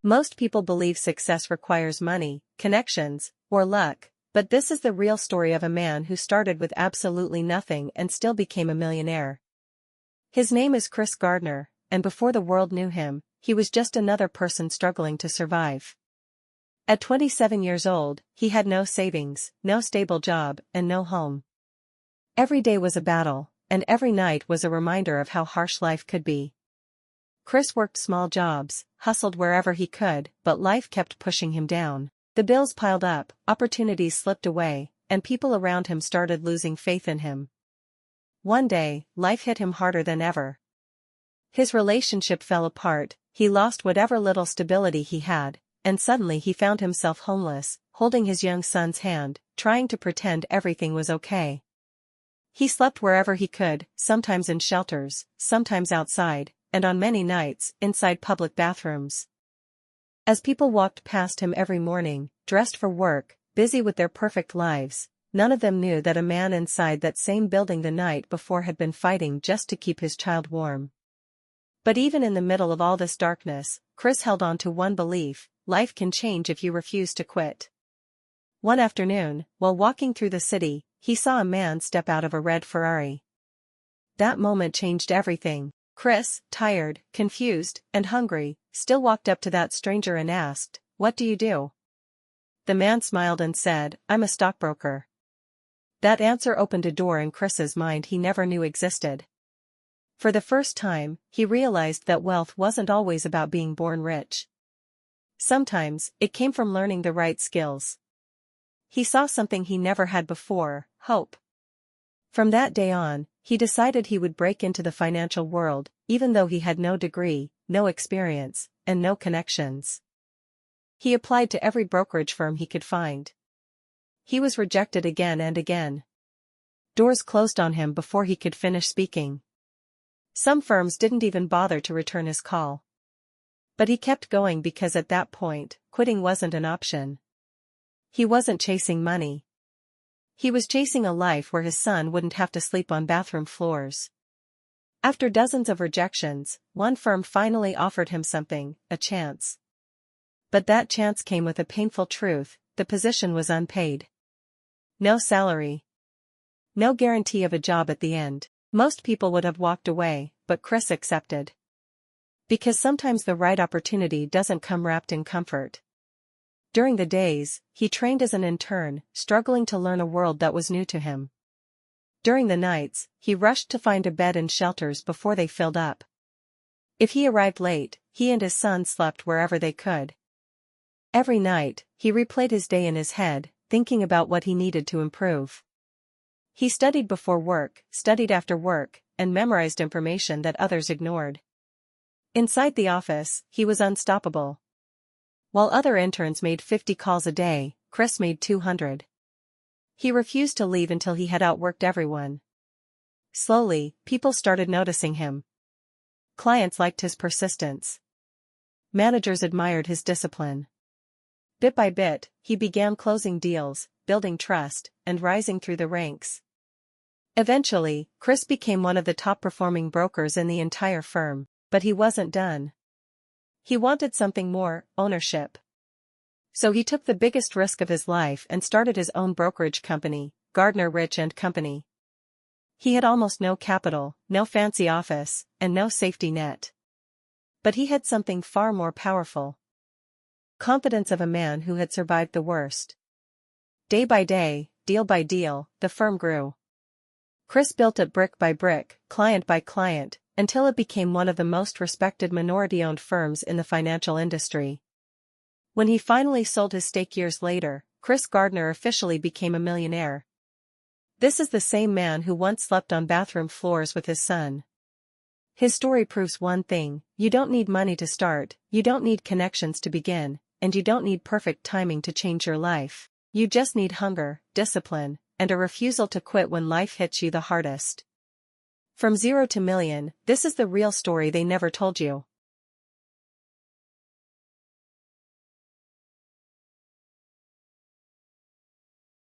Most people believe success requires money, connections, or luck, but this is the real story of a man who started with absolutely nothing and still became a millionaire. His name is Chris Gardner, and before the world knew him, he was just another person struggling to survive. At 27 years old, he had no savings, no stable job, and no home. Every day was a battle, and every night was a reminder of how harsh life could be. Chris worked small jobs, hustled wherever he could, but life kept pushing him down. The bills piled up, opportunities slipped away, and people around him started losing faith in him. One day, life hit him harder than ever. His relationship fell apart, he lost whatever little stability he had, and suddenly he found himself homeless, holding his young son's hand, trying to pretend everything was okay. He slept wherever he could, sometimes in shelters, sometimes outside, and on many nights, inside public bathrooms. As people walked past him every morning, dressed for work, busy with their perfect lives, none of them knew that a man inside that same building the night before had been fighting just to keep his child warm. But even in the middle of all this darkness, Chris held on to one belief: life can change if you refuse to quit. One afternoon, while walking through the city, he saw a man step out of a red Ferrari. That moment changed everything. Chris, tired, confused, and hungry, still walked up to that stranger and asked, "What do you do?" The man smiled and said, "I'm a stockbroker." That answer opened a door in Chris's mind he never knew existed. For the first time, he realized that wealth wasn't always about being born rich. Sometimes, it came from learning the right skills. He saw something he never had before: hope. From that day on, he decided he would break into the financial world, even though he had no degree, no experience, and no connections. He applied to every brokerage firm he could find. He was rejected again and again. Doors closed on him before he could finish speaking. Some firms didn't even bother to return his call. But he kept going because at that point, quitting wasn't an option. He wasn't chasing money. He was chasing a life where his son wouldn't have to sleep on bathroom floors. After dozens of rejections, one firm finally offered him something, a chance. But that chance came with a painful truth: the position was unpaid. No salary. No guarantee of a job at the end. Most people would have walked away, but Chris accepted. Because sometimes the right opportunity doesn't come wrapped in comfort. During the days, he trained as an intern, struggling to learn a world that was new to him. During the nights, he rushed to find a bed in shelters before they filled up. If he arrived late, he and his son slept wherever they could. Every night, he replayed his day in his head, thinking about what he needed to improve. He studied before work, studied after work, and memorized information that others ignored. Inside the office, he was unstoppable. While other interns made 50 calls a day, Chris made 200. He refused to leave until he had outworked everyone. Slowly, people started noticing him. Clients liked his persistence. Managers admired his discipline. Bit by bit, he began closing deals, building trust, and rising through the ranks. Eventually, Chris became one of the top-performing brokers in the entire firm, but he wasn't done. He wanted something more: ownership. So he took the biggest risk of his life and started his own brokerage company, Gardner Rich & Company. He had almost no capital, no fancy office, and no safety net. But he had something far more powerful: confidence of a man who had survived the worst. Day by day, deal by deal, the firm grew. Chris built it brick by brick, client by client, until it became one of the most respected minority-owned firms in the financial industry. When he finally sold his stake years later, Chris Gardner officially became a millionaire. This is the same man who once slept on bathroom floors with his son. His story proves one thing: you don't need money to start, you don't need connections to begin, and you don't need perfect timing to change your life. You just need hunger, discipline, and a refusal to quit when life hits you the hardest. From zero to million, this is the real story they never told you.